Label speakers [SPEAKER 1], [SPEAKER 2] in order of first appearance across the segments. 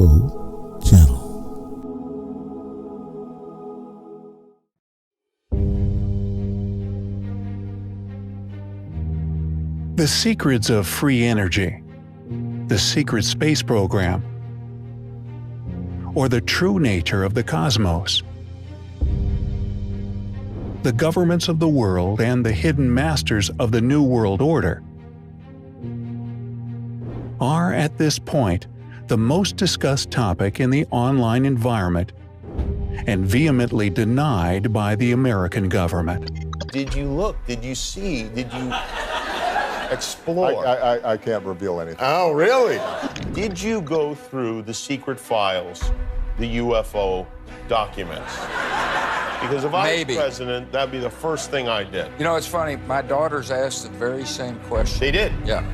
[SPEAKER 1] UFO Channel.
[SPEAKER 2] The secrets of free energy, the secret space program, or the true nature of the cosmos. The governments of the world and the hidden masters of the New World Order are, at this point, the most discussed topic in the online environment and vehemently denied by the American government.
[SPEAKER 3] Did you look? Did you see? Did you explore?
[SPEAKER 4] I can't reveal anything.
[SPEAKER 3] Oh, really? Did you go through the secret files, the UFO documents? Because if I was president, that'd be the first thing I did.
[SPEAKER 5] You know, it's funny. My daughters asked the very same question.
[SPEAKER 3] They did?
[SPEAKER 5] Yeah.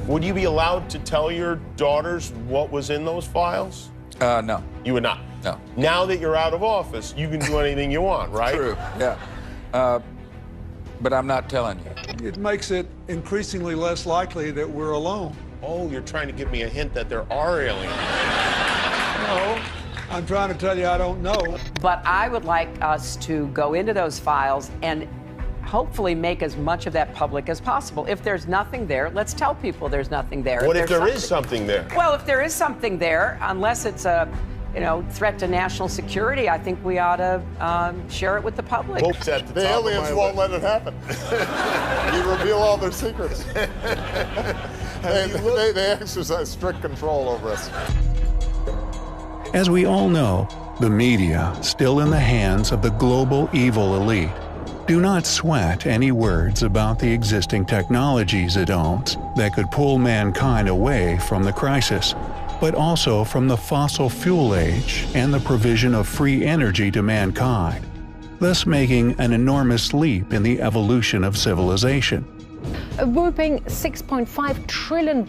[SPEAKER 3] Would you be allowed to tell your daughters what was in those files?
[SPEAKER 5] No.
[SPEAKER 3] You would not?
[SPEAKER 5] No.
[SPEAKER 3] Now that you're out of office, you can do anything you want, right?
[SPEAKER 5] True, yeah. But I'm not telling you.
[SPEAKER 6] It makes it increasingly less likely that we're alone.
[SPEAKER 3] Oh, you're trying to give me a hint that there are aliens.
[SPEAKER 6] No, I'm trying to tell you I don't know.
[SPEAKER 7] But I would like us to go into those files and hopefully make as much of that public as possible. If there's nothing there, let's tell people there's nothing there.
[SPEAKER 3] What if there is something there?
[SPEAKER 7] Well, if there is something there, unless it's a threat to national security, I think we ought to share it with the public.
[SPEAKER 4] The aliens won't let it happen. You reveal all their secrets. They exercise strict control over us.
[SPEAKER 2] As we all know, the media, still in the hands of the global evil elite, do not sweat any words about the existing technologies it owns that could pull mankind away from the crisis, but also from the fossil fuel age and the provision of free energy to mankind, thus making an enormous leap in the evolution of civilization.
[SPEAKER 8] A whopping $6.5 trillion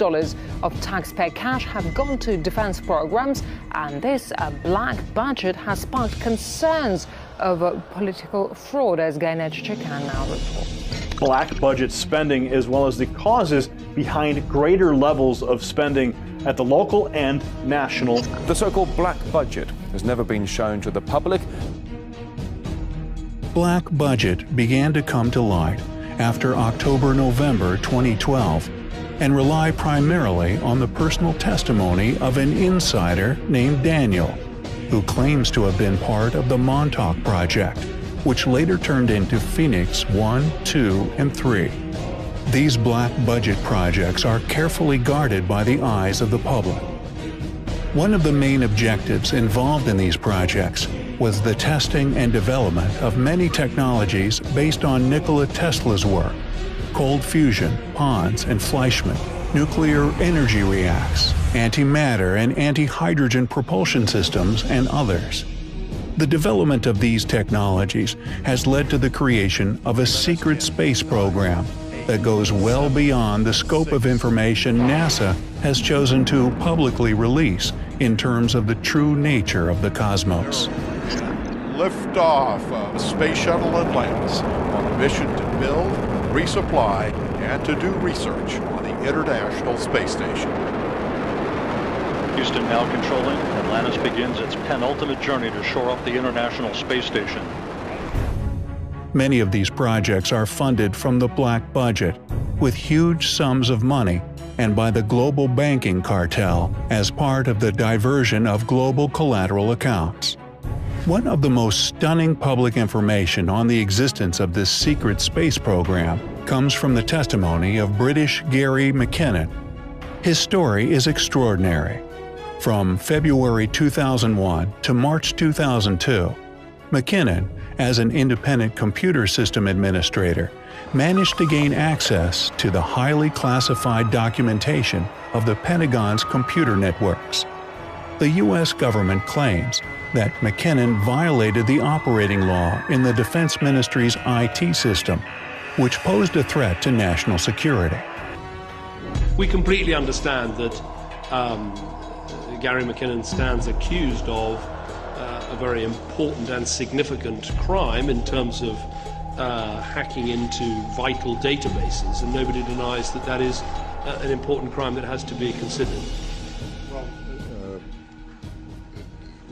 [SPEAKER 8] of taxpayer cash have gone to defense programs, and this black budget has sparked concerns over political fraud, as Gaynett Chican now reports.
[SPEAKER 9] Black budget spending, as well as the causes behind greater levels of spending at the local and national.
[SPEAKER 10] The so-called black budget has never been shown to the public.
[SPEAKER 2] Black budget began to come to light after October-November 2012 and rely primarily on the personal testimony of an insider named Daniel, who claims to have been part of the Montauk Project, which later turned into Phoenix 1, 2, and 3. These black budget projects are carefully guarded by the eyes of the public. One of the main objectives involved in these projects was the testing and development of many technologies based on Nikola Tesla's work: cold fusion, Pons and Fleischmann, nuclear energy reacts, antimatter and anti-hydrogen propulsion systems, and others. The development of these technologies has led to the creation of a secret space program that goes well beyond the scope of information NASA has chosen to publicly release in terms of the true nature of the cosmos.
[SPEAKER 11] Liftoff of Space Shuttle Atlantis on a mission to build, resupply, and to do research on the International Space Station.
[SPEAKER 12] Houston now controlling. Atlantis begins its penultimate journey to shore up the International Space Station.
[SPEAKER 2] Many of these projects are funded from the black budget, with huge sums of money, and by the global banking cartel as part of the diversion of global collateral accounts. One of the most stunning public information on the existence of this secret space program comes from the testimony of British Gary McKinnon. His story is extraordinary. From February 2001 to March 2002, McKinnon, as an independent computer system administrator, managed to gain access to the highly classified documentation of the Pentagon's computer networks. The U.S. government claims that McKinnon violated the operating law in the Defense Ministry's IT system, which posed a threat to national security.
[SPEAKER 13] We completely understand that Gary McKinnon stands accused of a very important and significant crime in terms of hacking into vital databases, and nobody denies that that is an important crime that has to be considered.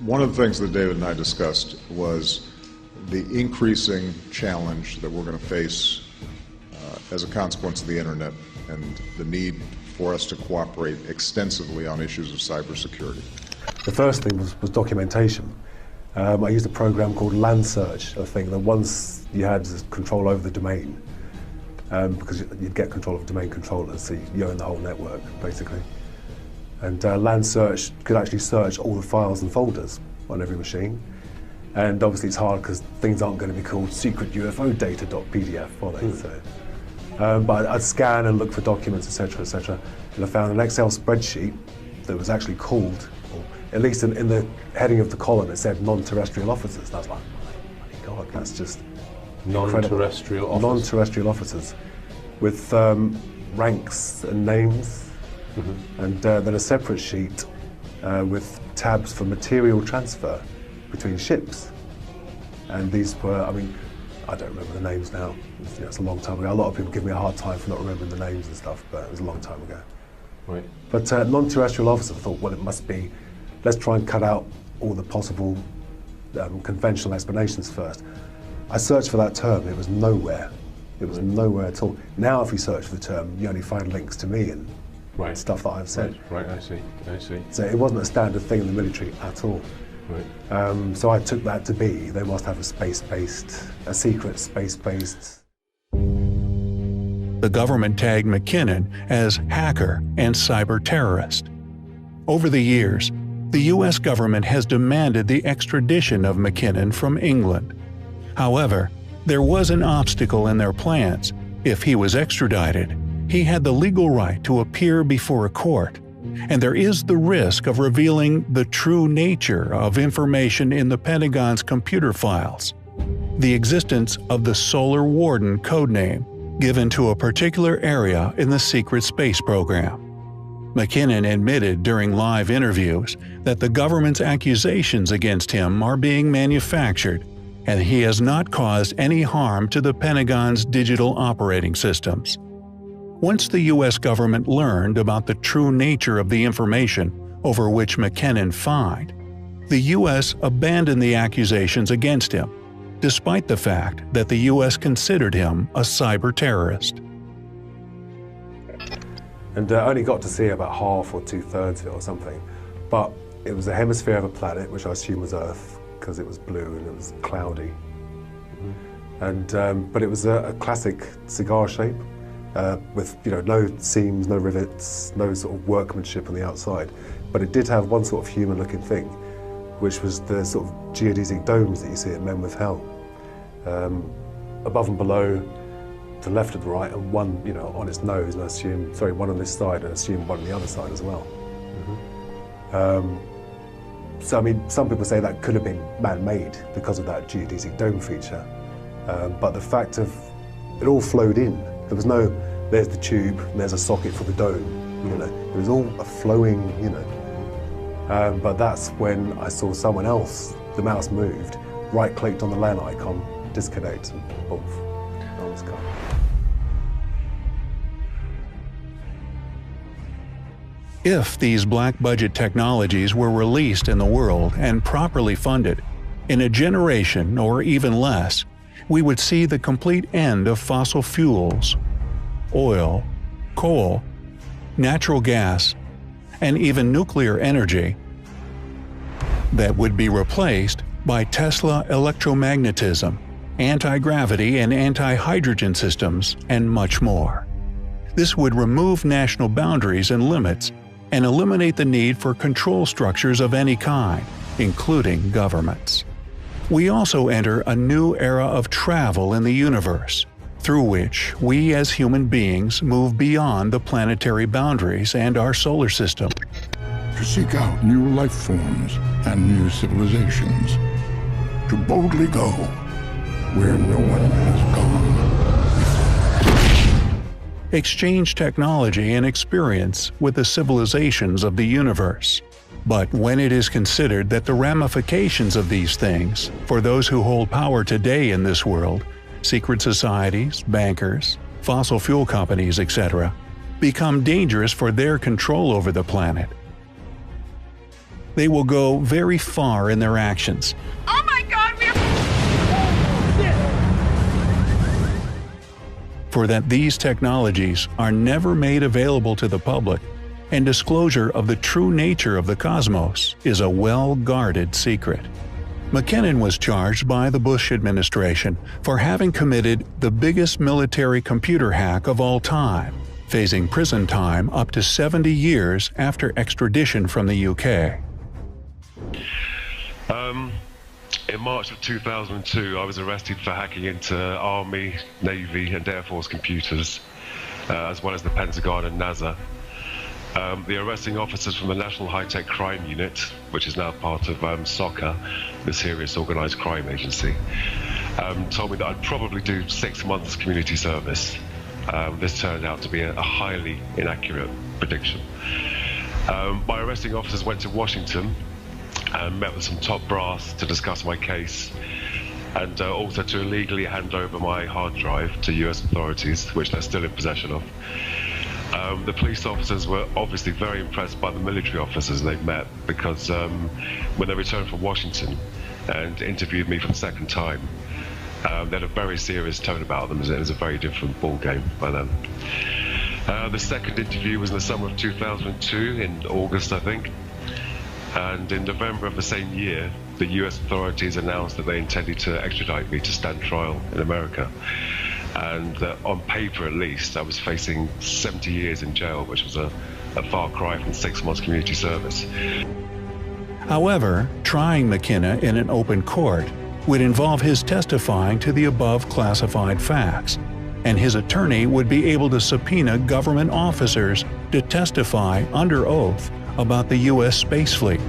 [SPEAKER 4] One of the things that David and I discussed was the increasing challenge that we're going to face as a consequence of the internet and the need for us to cooperate extensively on issues of cybersecurity.
[SPEAKER 1] The first thing was documentation. I used a program called Land Search, I think, that once you had control over the domain, because you'd get control of domain controllers, so you own the whole network, basically. And Land Search could actually search all the files and folders on every machine. And obviously it's hard because things aren't going to be called secret UFO data.pdf, are they? So, but I'd scan and look for documents, etc., and I found an Excel spreadsheet that was actually called, or at least in the heading of the column, it said non-terrestrial officers. And I was like, my God, that's just
[SPEAKER 14] non-terrestrial officers.
[SPEAKER 1] Non-terrestrial officers with ranks and names, and then a separate sheet with tabs for material transfer between ships. And these were, I mean, I don't remember the names now. It's a long time ago. A lot of people give me a hard time for not remembering the names and stuff, but it was a long time ago.
[SPEAKER 14] Right.
[SPEAKER 1] But non-terrestrial officers, I thought, well, it must be, let's try and cut out all the possible conventional explanations first. I searched for that term, it was nowhere. It was nowhere at all. Now if you search for the term, you only find links to me and stuff that I've said.
[SPEAKER 14] Right, I see.
[SPEAKER 1] So it wasn't a standard thing in the military at all.
[SPEAKER 14] Right.
[SPEAKER 1] So I took that to be, they must have a secret space-based.
[SPEAKER 2] The government tagged McKinnon as hacker and cyber terrorist. Over the years, the U.S. government has demanded the extradition of McKinnon from England. However, there was an obstacle in their plans. If he was extradited, he had the legal right to appear before a court, and there is the risk of revealing the true nature of information in the Pentagon's computer files. The existence of the Solar Warden codename given to a particular area in the secret space program. McKinnon admitted during live interviews that the government's accusations against him are being manufactured, and he has not caused any harm to the Pentagon's digital operating systems. Once the U.S. government learned about the true nature of the information over which McKinnon fined, the U.S. abandoned the accusations against him, despite the fact that the U.S. considered him a cyber terrorist.
[SPEAKER 1] And I only got to see about half or 2/3 of it or something, but it was a hemisphere of a planet, which I assume was Earth, because it was blue and it was cloudy. And but it was a classic cigar shape, with no seams, no rivets, no sort of workmanship on the outside. But it did have one sort of human-looking thing, which was the sort of geodesic domes that you see at Men with Hell. Above and below, to the left and the right, and one, on its nose, and I assume, one on this side, and I assume one on the other side as well. So, I mean, some people say that could have been man-made because of that geodesic dome feature. But the fact of it all flowed in. There was no, there's the tube, and there's a socket for the dome, It was all a flowing, But that's when I saw someone else, the mouse moved, right-clicked on the LAN icon, disconnect, and boom, I was gone.
[SPEAKER 2] If these black-budget technologies were released in the world and properly funded, in a generation or even less, we would see the complete end of fossil fuels, oil, coal, natural gas, and even nuclear energy that would be replaced by Tesla electromagnetism, anti-gravity and anti-hydrogen systems, and much more. This would remove national boundaries and limits and eliminate the need for control structures of any kind, including governments. We also enter a new era of travel in the universe, through which we as human beings move beyond the planetary boundaries and our solar system.
[SPEAKER 15] To seek out new life forms and new civilizations. To boldly go where no one has gone.
[SPEAKER 2] Exchange technology and experience with the civilizations of the universe. But when it is considered that the ramifications of these things, for those who hold power today in this world, secret societies, bankers, fossil fuel companies, etc., become dangerous for their control over the planet, they will go very far in their actions.
[SPEAKER 16] Oh my God,
[SPEAKER 2] For that these technologies are never made available to the public, and disclosure of the true nature of the cosmos is a well-guarded secret. McKinnon was charged by the Bush administration for having committed the biggest military computer hack of all time, facing prison time up to 70 years after extradition from the UK.
[SPEAKER 17] In March of 2002, I was arrested for hacking into Army, Navy and Air Force computers, as well as the Pentagon and NASA. The arresting officers from the National High-Tech Crime Unit, which is now part of SOCA, the Serious Organised Crime Agency, told me that I'd probably do 6 months community service. This turned out to be a highly inaccurate prediction. My arresting officers went to Washington and met with some top brass to discuss my case, and also to illegally hand over my hard drive to US authorities, which they're still in possession of. The police officers were obviously very impressed by the military officers they'd met, because when they returned from Washington and interviewed me for the second time, they had a very serious tone about them. It was a very different ball game by then. The second interview was in the summer of 2002, in August, I think. And in November of the same year, the US authorities announced that they intended to extradite me to stand trial in America. And on paper, at least, I was facing 70 years in jail, which was a far cry from 6 months community service.
[SPEAKER 2] However, trying McKinnon in an open court would involve his testifying to the above classified facts, and his attorney would be able to subpoena government officers to testify under oath about the U.S. space fleet.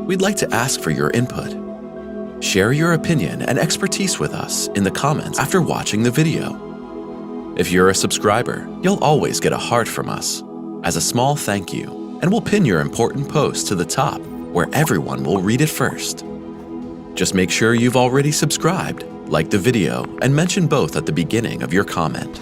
[SPEAKER 18] We'd like to ask for your input. Share your opinion and expertise with us in the comments after watching the video. If you're a subscriber, you'll always get a heart from us as a small thank you, and we'll pin your important post to the top where everyone will read it first. Just make sure you've already subscribed, like the video, and mention both at the beginning of your comment.